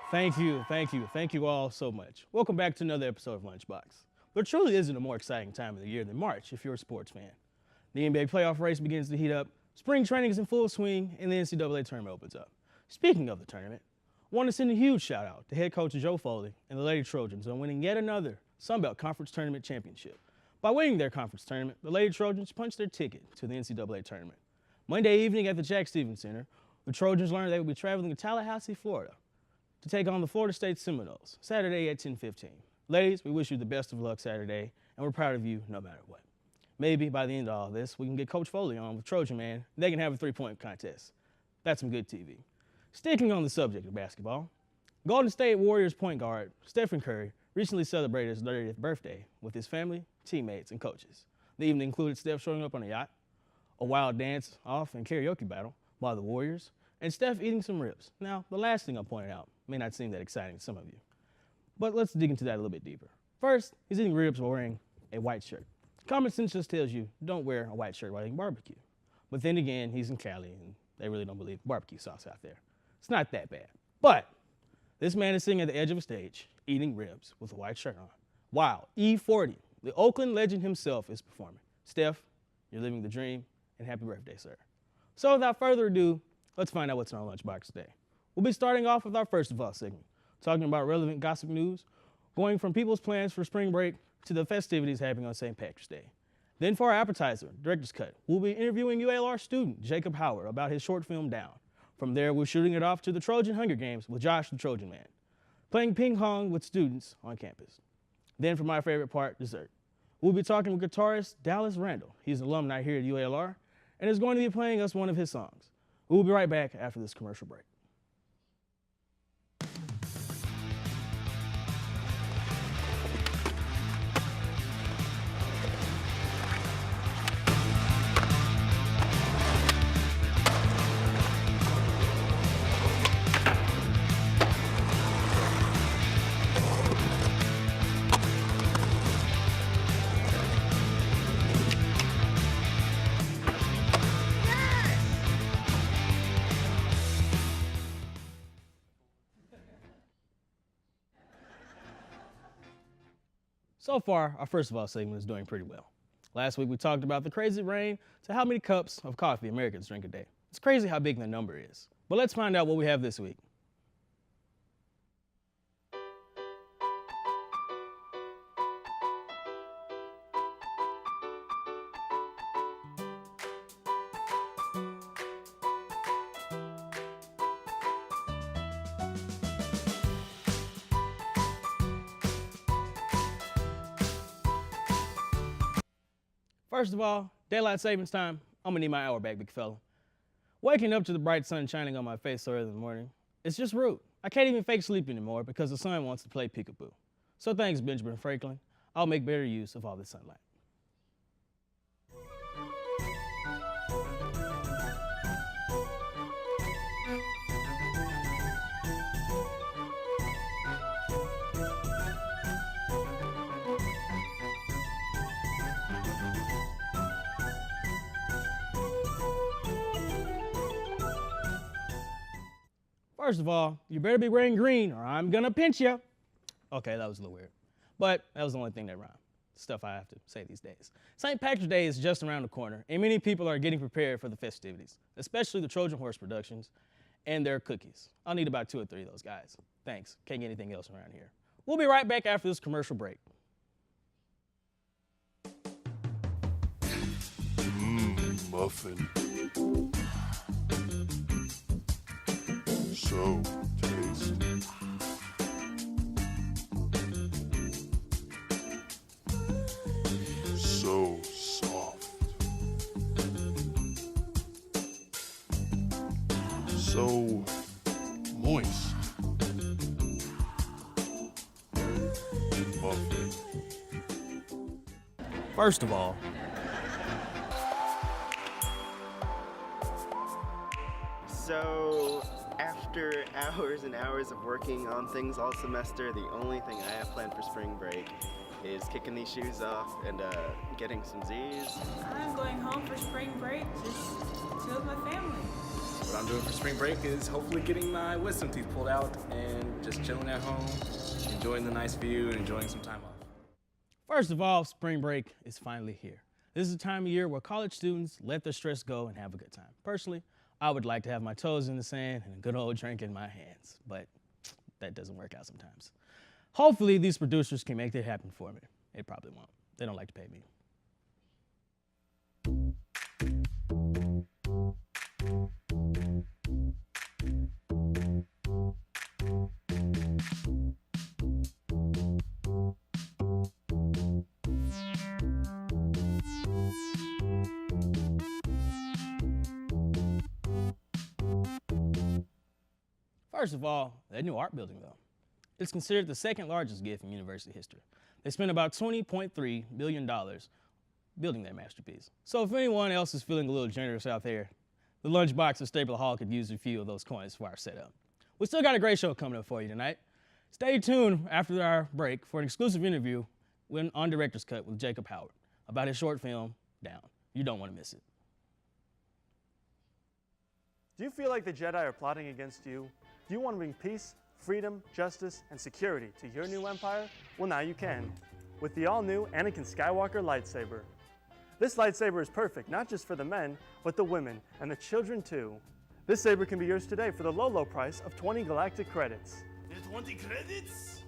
Thank you all so much. Welcome back to another episode of Lunchbox. There truly isn't a more exciting time of the year than March if you're a sports fan. The NBA playoff race begins to heat up, spring training is in full swing, and the NCAA tournament opens up. Speaking of the tournament, I want to send a huge shout out to head coach Joe Foley and the Lady Trojans on winning yet another Sunbelt Conference Tournament championship. By winning their conference tournament, the Lady Trojans punched their ticket to the NCAA tournament. Monday evening at the Jack Stevens Center, the Trojans learned they would be traveling to Tallahassee, Florida, to take on the Florida State Seminoles, Saturday at 10:15. Ladies, we wish you the best of luck Saturday, and we're proud of you no matter what. Maybe by the end of all this, we can get Coach Foley on with Trojan Man, and they can have a three-point contest. That's some good TV. Sticking on the subject of basketball, Golden State Warriors point guard Stephen Curry recently celebrated his 30th birthday with his family, teammates, and coaches. The evening included Steph showing up on a yacht, a wild dance-off and karaoke battle by the Warriors, and Steph eating some ribs. Now, the last thing I pointed out may not seem that exciting to some of you, but let's dig into that a little bit deeper. First, he's eating ribs while wearing a white shirt. Common sense just tells you don't wear a white shirt while eating barbecue. But then again, he's in Cali, and they really don't believe barbecue sauce out there. It's not that bad. But this man is sitting at the edge of a stage, eating ribs with a white shirt on. Wow, E40, the Oakland legend himself, is performing. Steph, you're living the dream, and happy birthday, sir. So without further ado, let's find out what's in our lunchbox today. We'll be starting off with our first of all segment, talking about relevant gossip news, going from people's plans for spring break to the festivities happening on St. Patrick's Day. Then for our appetizer, Director's Cut, we'll be interviewing UALR student Jacob Howard about his short film Down. From there, we're shooting it off to the Trojan Hunger Games with Josh the Trojan Man, playing ping pong with students on campus. Then for my favorite part, dessert. We'll be talking with guitarist Dallas Randall. He's an alumni here at UALR and is going to be playing us one of his songs. We'll be right back after this commercial break. So far, our first of all segment is doing pretty well. Last week we talked about the crazy rain to how many cups of coffee Americans drink a day. It's crazy how big the number is. But let's find out what we have this week. First of all, daylight savings time, I'm gonna need my hour back, big fella. Waking up to the bright sun shining on my face so early in the morning, it's just rude. I can't even fake sleep anymore because the sun wants to play peekaboo. So thanks, Benjamin Franklin. I'll make better use of all this sunlight. First of all, you better be wearing green or I'm gonna pinch you. Okay, that was a little weird. But that was the only thing that rhymed. Stuff I have to say these days. St. Patrick's Day is just around the corner, and many people are getting prepared for the festivities, especially the Trojan Horse Productions and their cookies. I'll need about 2 or 3 of those guys. Thanks, can't get anything else around here. We'll be right back after this commercial break. Muffin. So tasty. So soft. So moist. Muffin. First of all, So, after hours and hours of working on things all semester, the only thing I have planned for spring break is kicking these shoes off and getting some Z's. I'm going home for spring break, just chill with my family. But I'm I'm doing for spring break is hopefully getting my wisdom teeth pulled out and just chilling at home, enjoying the nice view, and enjoying some time off. First of all, spring break is finally here. This is a time of year where college students let their stress go and have a good time. Personally, I would like to have my toes in the sand and a good old drink in my hands, but that doesn't work out sometimes. Hopefully, these producers can make that happen for me. They probably won't. They don't like to pay me. First of all, that new art building, though. It's considered the second largest gift in university history. They spent about $20.3 billion building that masterpiece. So if anyone else is feeling a little generous out there, the lunchbox of Staples Hall could use a few of those coins for our setup. We still got a great show coming up for you tonight. Stay tuned after our break for an exclusive interview on Director's Cut with Jacob Howard about his short film, Down. You don't want to miss it. Do you feel like the Jedi are plotting against you? Do you want to bring peace, freedom, justice, and security to your new empire? Well, now you can, with the all-new Anakin Skywalker lightsaber. This lightsaber is perfect not just for the men, but the women and the children too. This saber can be yours today for the low price of 20 galactic credits. 20 credits?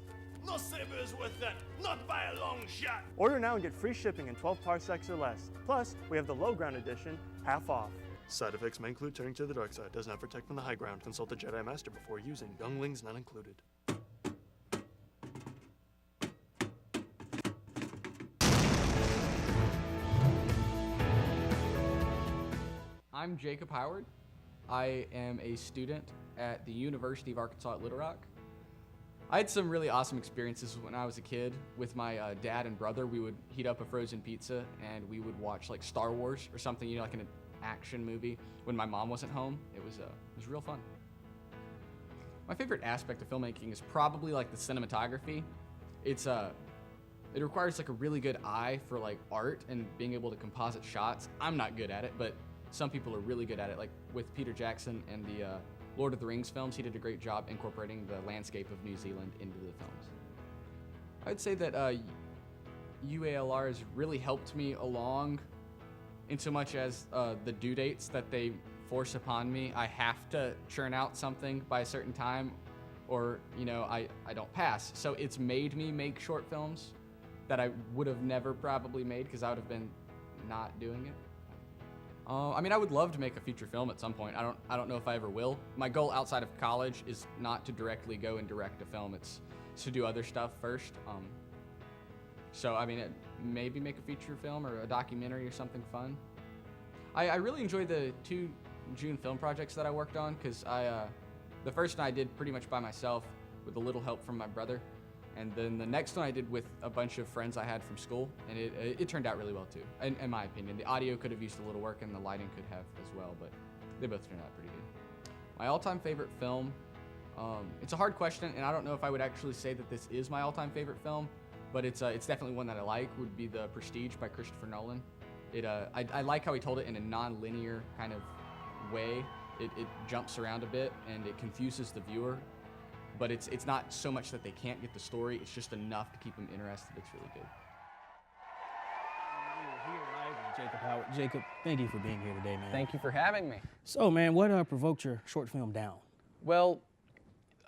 No saber is worth that, not by a long shot. Order now and get free shipping in 12 parsecs or less. Plus, we have the low ground edition, half off. Side effects may include turning to the dark side. Does not protect from the high ground. Consult the Jedi Master before using. Younglings not included. I'm Jacob Howard. I am a student at the University of Arkansas at Little Rock. I had some really awesome experiences when I was a kid with my dad and brother. We would heat up a frozen pizza and we would watch like Star Wars or something, you know, like an action movie when my mom wasn't home. It was real fun. My favorite aspect of filmmaking is probably like the cinematography. It requires like a really good eye for like art and being able to composite shots. I'm not good at it, but some people are really good at it. Like with Peter Jackson and the Lord of the Rings films, he did a great job incorporating the landscape of New Zealand into the films. I'd say that UALR has really helped me along in so much as the due dates that they force upon me. I have to churn out something by a certain time or, you know, I don't pass. So it's made me make short films that I would have never probably made because I would have been not doing it. I mean, I would love to make a feature film at some point. I don't know if I ever will. My goal outside of college is not to directly go and direct a film. It's to do other stuff first. So, I mean, maybe make a feature film or a documentary or something fun. I really enjoy the 2 June film projects that I worked on because the first one I did pretty much by myself with a little help from my brother. And then the next one I did with a bunch of friends I had from school, and it turned out really well too, in my opinion. The audio could have used a little work and the lighting could have as well, but they both turned out pretty good. My all-time favorite film, it's a hard question, and I don't know if I would actually say that this is my all-time favorite film, but it's definitely one that I like, would be The Prestige by Christopher Nolan. I like how he told it in a non-linear kind of way. It jumps around a bit and it confuses the viewer, but it's not so much that they can't get the story, it's just enough to keep them interested. It's really good. We're here live with Jacob Howard. Jacob, thank you for being here today, man. Thank you for having me. So, man, what provoked your short film Down? Well,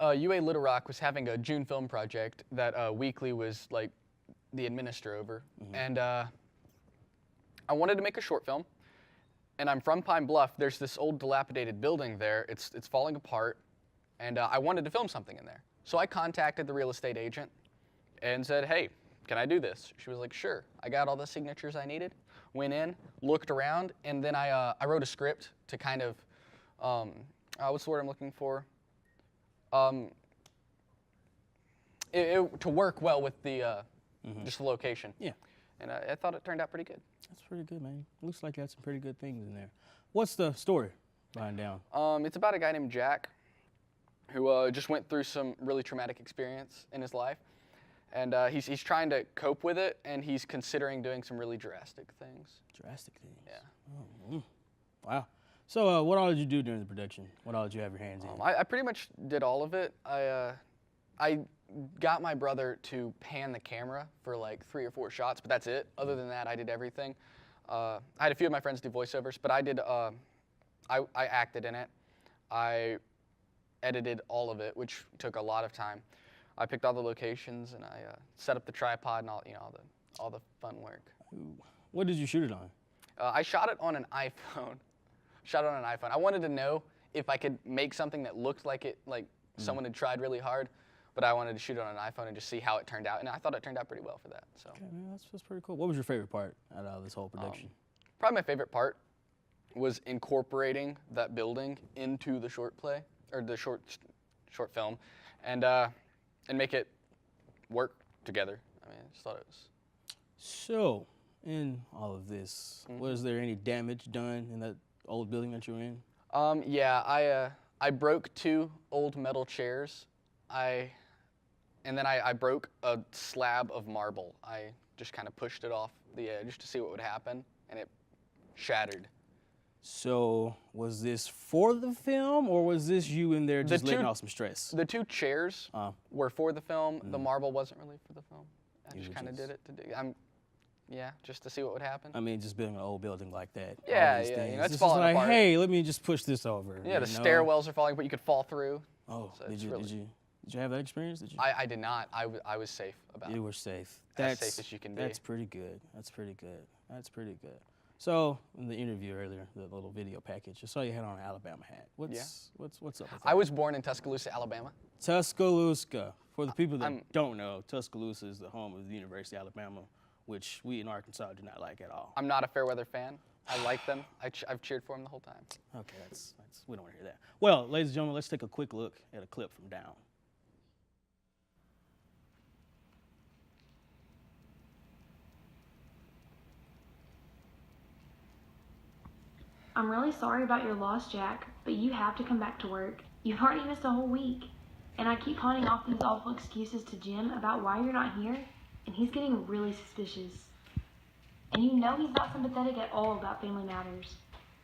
UA Little Rock was having a June film project that Weekly was like the administrator over, and I wanted to make a short film. And I'm from Pine Bluff. There's this old dilapidated building there. It's falling apart, and I wanted to film something in there. So I contacted the real estate agent and said, "Hey, can I do this?" She was like, "Sure." I got all the signatures I needed, went in, looked around, and then I wrote a script to kind of, what's the word I'm looking for? To work well with the just the location. Yeah. And I thought it turned out pretty good. That's pretty good, man. Looks like you had some pretty good things in there. What's the story behind Down? It's about a guy named Jack who just went through some really traumatic experience in his life. And he's trying to cope with it, and he's considering doing some really drastic things. Drastic things? Yeah. Oh, wow. So, what all did you do during the production? What all did you have your hands in? I pretty much did all of it. I got my brother to pan the camera for like 3 or 4 shots, but that's it. Other than that, I did everything. I had a few of my friends do voiceovers, but I did. I acted in it. I edited all of it, which took a lot of time. I picked all the locations and I set up the tripod and all the fun work. What did you shoot it on? I shot it on an iPhone. I wanted to know if I could make something that looked like it, like someone had tried really hard, but I wanted to shoot it on an iPhone and just see how it turned out, and I thought it turned out pretty well for that. So. Okay, man, that's pretty cool. What was your favorite part out of this whole production? Probably my favorite part was incorporating that building into the short play or the short film, and make it work together. I mean, I just thought it was. So, in all of this, was there any damage done in that old building that you were in? Yeah, I broke 2 old metal chairs. And then I broke a slab of marble. I just kind of pushed it off the edge to see what would happen, and it shattered. So, was this for the film, or was this you in there just letting off some stress? The 2 chairs were for the film. The marble wasn't really for the film. I just kind of did it to do. Just to see what would happen. I mean, just building an old building like that. Yeah, all these yeah. things. It's This falling is like, apart. hey, let me just push this over. Yeah, the stairwells are falling, but you could fall through. Oh, So did it's you have that experience? Did you? I did not. I was safe about it. You were safe. As safe as you can be. That's pretty good. That's pretty good. So, in the interview earlier, the little video package, I saw you had on an Alabama hat. What's up with that? I was born in Tuscaloosa, Alabama. Tuscaloosa. For the people that don't know, Tuscaloosa is the home of the University of Alabama, which we in Arkansas do not like at all. I'm not a Fairweather fan. I like them. I've cheered for them the whole time. Okay, that's we don't want to hear that. Well, ladies and gentlemen, let's take a quick look at a clip from Down. I'm really sorry about your loss, Jack, but you have to come back to work. You've already missed a whole week. And I keep pawning off these awful excuses to Jim about why you're not here, and he's getting really suspicious. And you know he's not sympathetic at all about family matters.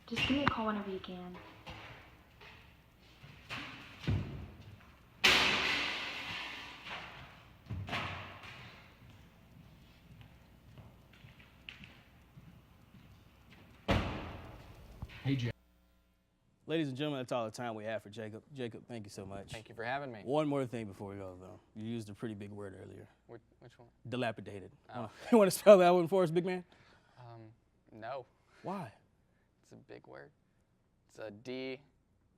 Just give me a call whenever you can. Hey, Jack. Ladies and gentlemen, that's all the time we have for Jacob. Jacob, thank you so much. Thank you for having me. One more thing before we go, though. You used a pretty big word earlier. Which one? Dilapidated. Oh. You want to spell that one for us, big man? No. Why? It's a big word. It's a D.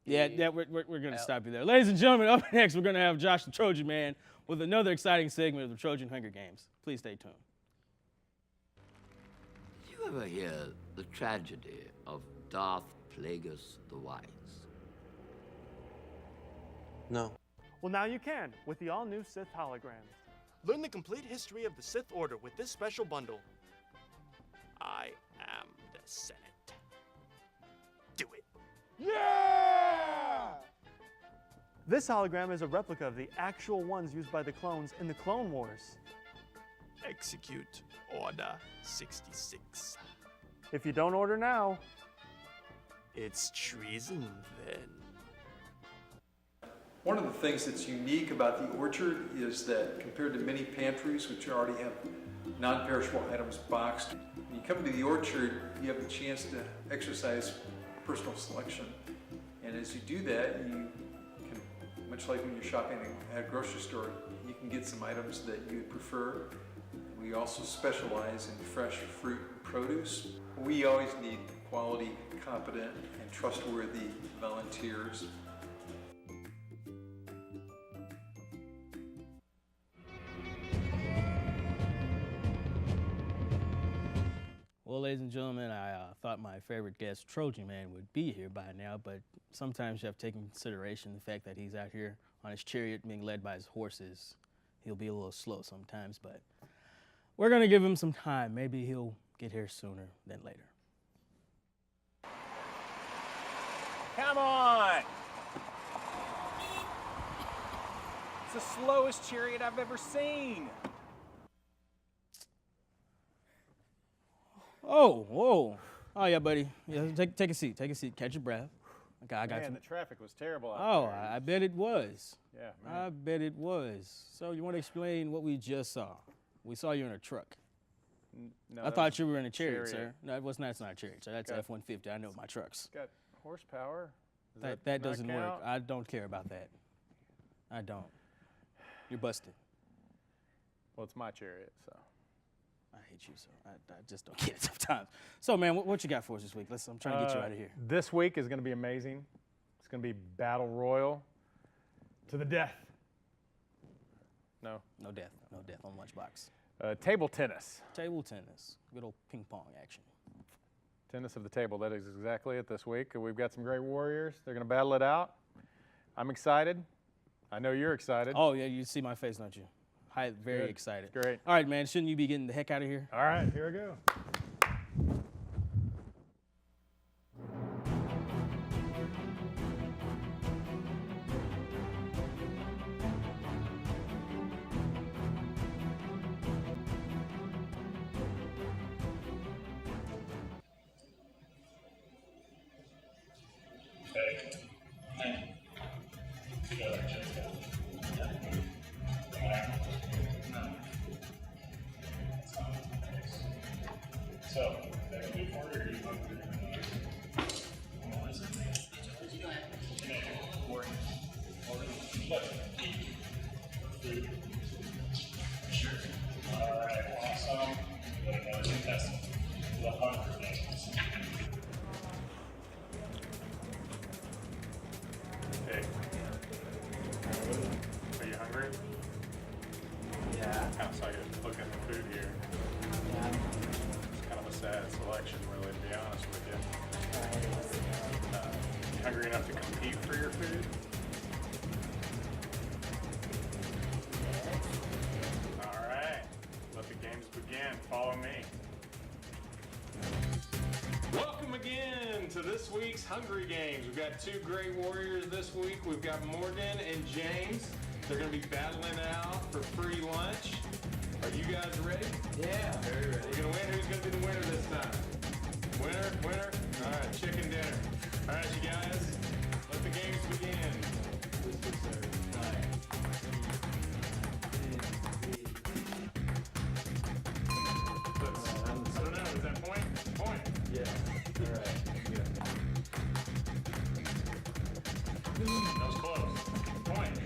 Yeah, we're going to stop you there. Ladies and gentlemen, up next, we're going to have Josh the Trojan Man with another exciting segment of the Trojan Hunger Games. Please stay tuned. Did you ever hear the tragedy of Darth Plagueis the Wise? No. Well, now you can with the all-new Sith holograms. Learn the complete history of the Sith Order with this special bundle. I am the Senate. Do it. Yeah! This hologram is a replica of the actual ones used by the clones in the Clone Wars. Execute Order 66. If you don't order now, it's treason then. One of the things that's unique about the orchard is that compared to many pantries which already have non-perishable items boxed, when you come to the orchard, you have the chance to exercise personal selection. And as you do that, you can, much like when you're shopping at a grocery store, you can get some items that you would prefer. We also specialize in fresh fruit and produce. We always need quality, competent, and trustworthy volunteers. Well, ladies and gentlemen, I thought my favorite guest, Trojan Man, would be here by now, but sometimes you have to take into consideration the fact that he's out here on his chariot being led by his horses. He'll be a little slow sometimes, but we're going to give him some time. Maybe he'll get here sooner than later. Come on! It's the slowest chariot I've ever seen. Oh, whoa. Oh yeah, buddy. Yeah, take a seat. Take a seat. Catch your breath. Okay, I got Man, you. the traffic was terrible out Oh, there. I bet it was. Yeah, man. I bet it was. So you want to explain what we just saw? We saw you in a truck. No, I that thought was you were in a chariot, chariot. sir. No, that's not a chariot, sir. That's Got- F-150. I know my trucks. Got horsepower. Does That not doesn't work. count? I don't care about that. I don't. You're busted. Well, it's my chariot, so. I hate you, so I just don't get it sometimes. So, man, what you got for us this week? I'm trying to get you out of here. This week is going to be amazing. It's going to be battle royal to the death. No. No death. No death on Lunchbox. Table tennis. Table tennis. Good old ping pong action. Tennis of the table. That is exactly it this week. We've got some great warriors. They're going to battle it out. I'm excited. I know you're excited. Oh, yeah, you see my face, don't you? Very Good. excited. Great. All right, man, shouldn't you be getting the heck out of here? All right, here we go. So, that's good for you, or are you hungry? Food. Sure. All right, awesome. We got another contestant. The Hunger Games. Okay. Are you hungry? Yeah. Kind of saw you looking at the food here. It's kind of a sad selection, really, to be honest with you. You hungry enough to compete for your food? All right, let the games begin. Follow me. Welcome again to this week's Hungry Games. We've got two great warriors this week. We've got Morgan and James. They're going to be battling out for free lunch. Are you guys ready? Yeah. Very ready. We're going to win. Who's going to be the winner this time? Winner? All right, chicken dinner. All right, you guys, let the games begin. I don't know, is that point? Point. Yeah. All right. That was close. Point.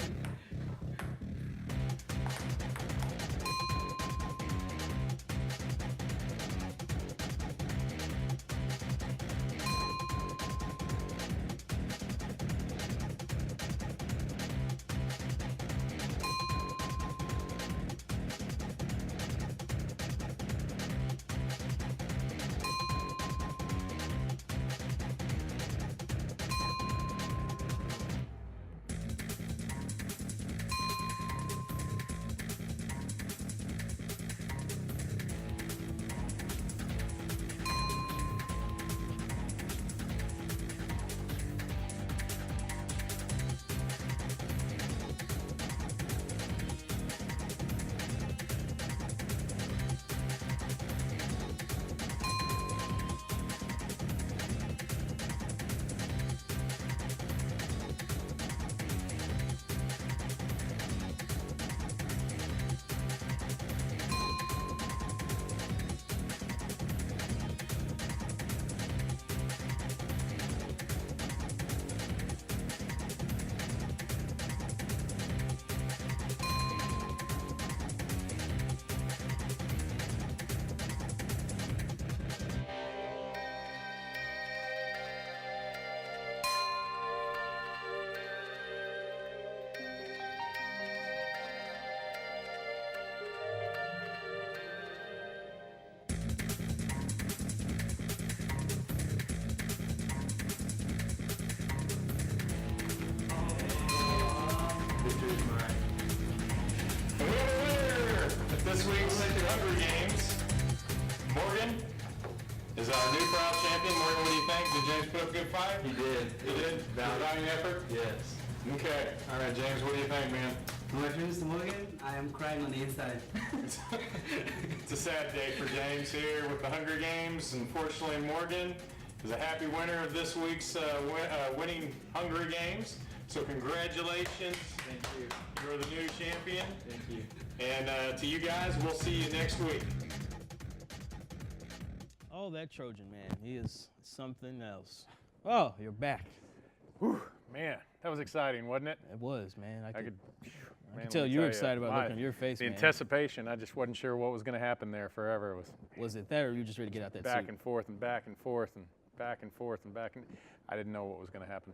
This week's Hungry Games, Morgan is our new proud champion. Morgan, what do you think? Did James put up a good fight? He did. He did? Valiant effort? Yes. Okay. All right, James, what do you think, man? My name is Morgan. I am crying on the inside. It's a sad day for James here with the Hunger Games. Unfortunately, Morgan is a happy winner of this week's winning Hunger Games. So congratulations. Thank you. You're the new champion. Thank you. And to you guys, we'll see you next week. Oh, that Trojan, man. He is something else. Oh, you're back. Whew, man, that was exciting, wasn't it? It was, man. I could Man, tell let me you were excited about my- looking on your face, The man. anticipation, I just wasn't sure what was going to happen there forever. Was it that, or were you just ready to get out that back suit? and forth and back and forth and back and forth and back and I didn't know what was going to happen.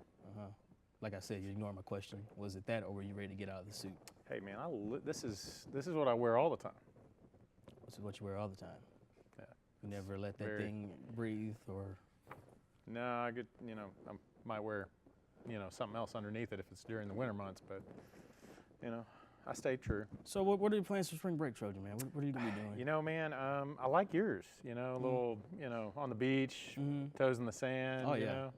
Like I said, you ignored my question. Was it that, or were you ready to get out of the suit? Hey man, this is what I wear all the time. This is what you wear all the time. Yeah. You never let that thing breathe, or No, I get I might wear something else underneath it if it's during the winter months, but I stay true. So what are your plans for spring break, Trojan, man? What are you gonna be doing? Man, I like yours. A little, on the beach, toes in the sand. Oh, you yeah. know.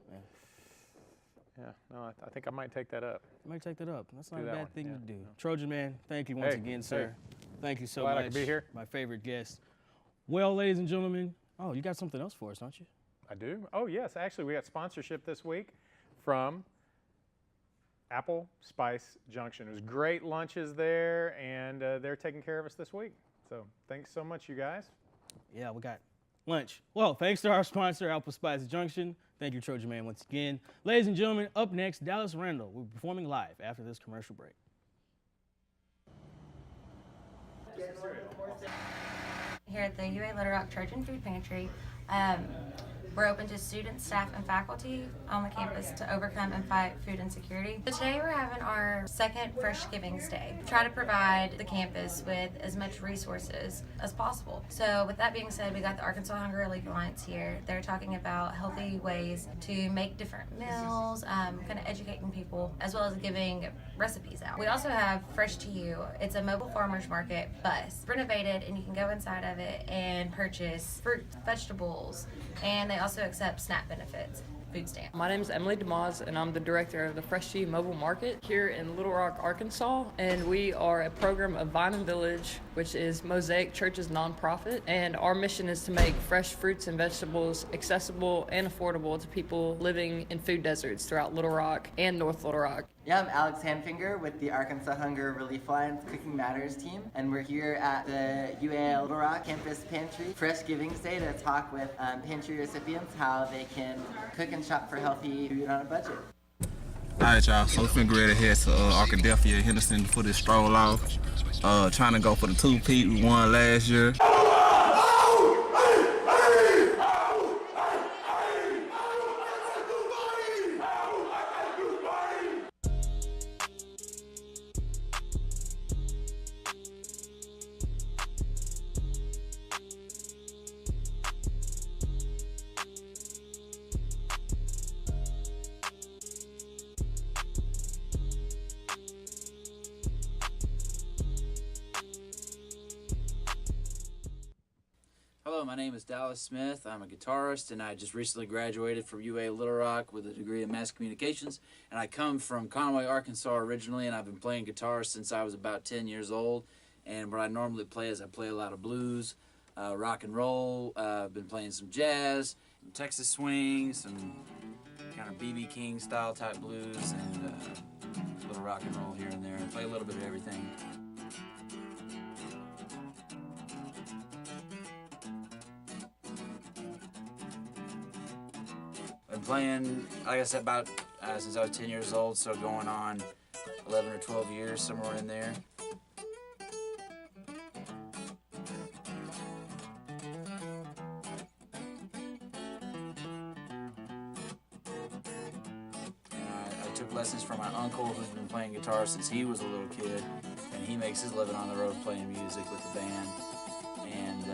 Yeah, no, I think I might take that up. You might take that up. That's not Do a that bad one, thing yeah, to do. yeah. Trojan, man, thank you once Hey, again, hey. sir. Thank you so Glad much. I could be here. My favorite guest. Well, ladies and gentlemen, you got something else for us, don't you? I do. Oh yes, actually, we got sponsorship this week from Apple Spice Junction. It was great lunches there, and they're taking care of us this week. So thanks so much, you guys. Yeah, we got lunch. Well, thanks to our sponsor, Apple Spice Junction. Thank you, Trojan Man, once again. Ladies and gentlemen, up next, Dallas Randall will be performing live after this commercial break. Here at the UA Little Rock Trojan Food Pantry, we're open to students, staff, and faculty on the campus to overcome and fight food insecurity. So today we're having our second Fresh Givings Day. Try to provide the campus with as much resources as possible. So with that being said, we got the Arkansas Hunger Relief Alliance here. They're talking about healthy ways to make different meals, kind of educating people, as well as giving recipes out. We also have Fresh to You. It's a mobile farmers market bus, renovated, and you can go inside of it and purchase fruit, vegetables, and they also accept SNAP benefits, food stamps. My name is Emily DeMoz, and I'm the director of the Fresh to You Mobile Market here in Little Rock, Arkansas. And we are a program of Vine and Village, which is Mosaic Church's nonprofit. And our mission is to make fresh fruits and vegetables accessible and affordable to people living in food deserts throughout Little Rock and North Little Rock. Yeah, I'm Alex Hanfinger with the Arkansas Hunger Relief Alliance Cooking Matters team, and we're here at the UA Little Rock Campus Pantry Fresh Givings Day to talk with pantry recipients how they can cook and shop for healthy food on a budget. Alright y'all, so it's been great to head to Arkadelphia Henderson for this stroll off. Trying to go for the two-peat we won last year. Hello, my name is Dallas Smith. I'm a guitarist, and I just recently graduated from UA Little Rock with a degree in mass communications. And I come from Conway, Arkansas originally, and I've been playing guitar since I was about 10 years old. And what I normally play is I play a lot of blues, rock and roll. I've been playing some jazz, Texas swing, some kind of B.B. King style type blues, and a little rock and roll here and there. I play a little bit of everything. Been playing, like I said, about since I was 10 years old, so going on 11 or 12 years, somewhere in there. And I took lessons from my uncle who's been playing guitar since he was a little kid, and he makes his living on the road playing music with the band. And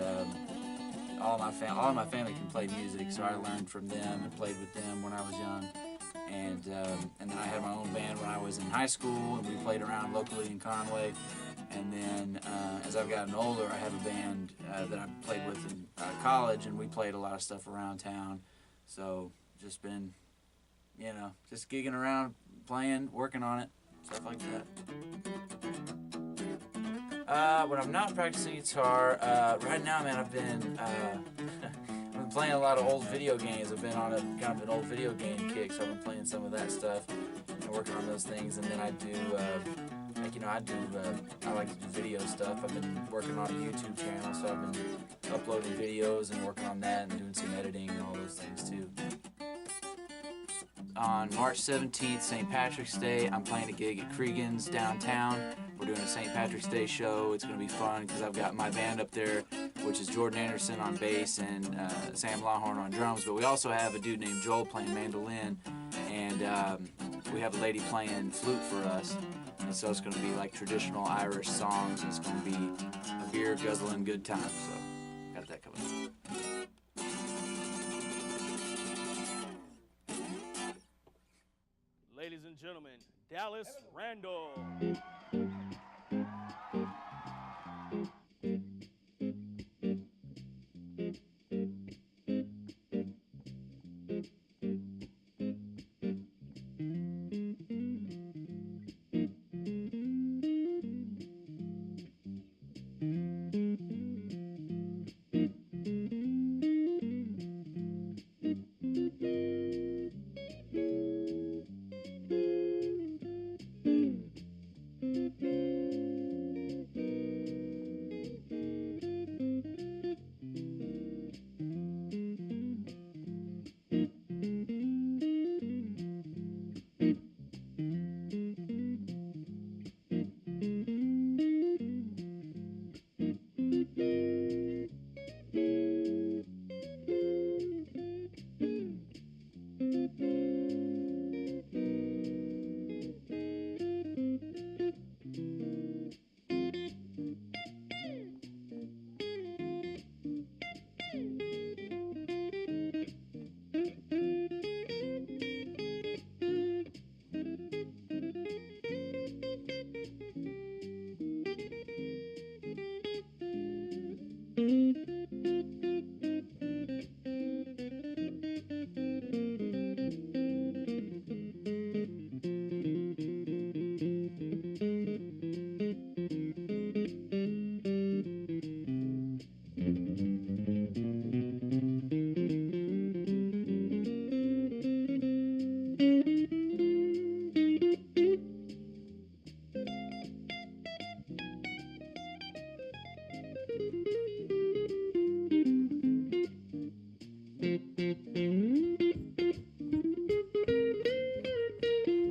all of my family can play music, so I learned from them and played with them when I was young. And then I had my own band when I was in high school, and we played around locally in Conway. And then as I've gotten older, I have a band that I played with in college, and we played a lot of stuff around town. So just been, just gigging around, playing, working on it, stuff like that. When I'm not practicing guitar, right now, man, I've been playing a lot of old video games. I've been on a kind of an old video game kick, so I've been playing some of that stuff and working on those things. And then I do, I like to do video stuff. I've been working on a YouTube channel, so I've been uploading videos and working on that and doing some editing and all those things too. On March 17th, St. Patrick's Day, I'm playing a gig at Cregan's downtown. We're doing a St. Patrick's Day show. It's going to be fun because I've got my band up there, which is Jordan Anderson on bass and Sam Lawhorn on drums. But we also have a dude named Joel playing mandolin, and we have a lady playing flute for us. And so it's going to be like traditional Irish songs. And it's going to be a beer guzzling good time. So got that coming up. Ladies and gentlemen, Dallas Randall.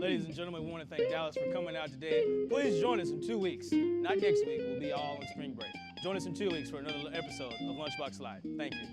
Ladies and gentlemen, we want to thank Dallas for coming out today. Please join us in 2 weeks. Not next week. We'll be all on spring break. Join us in 2 weeks for another episode of Lunchbox Live. Thank you.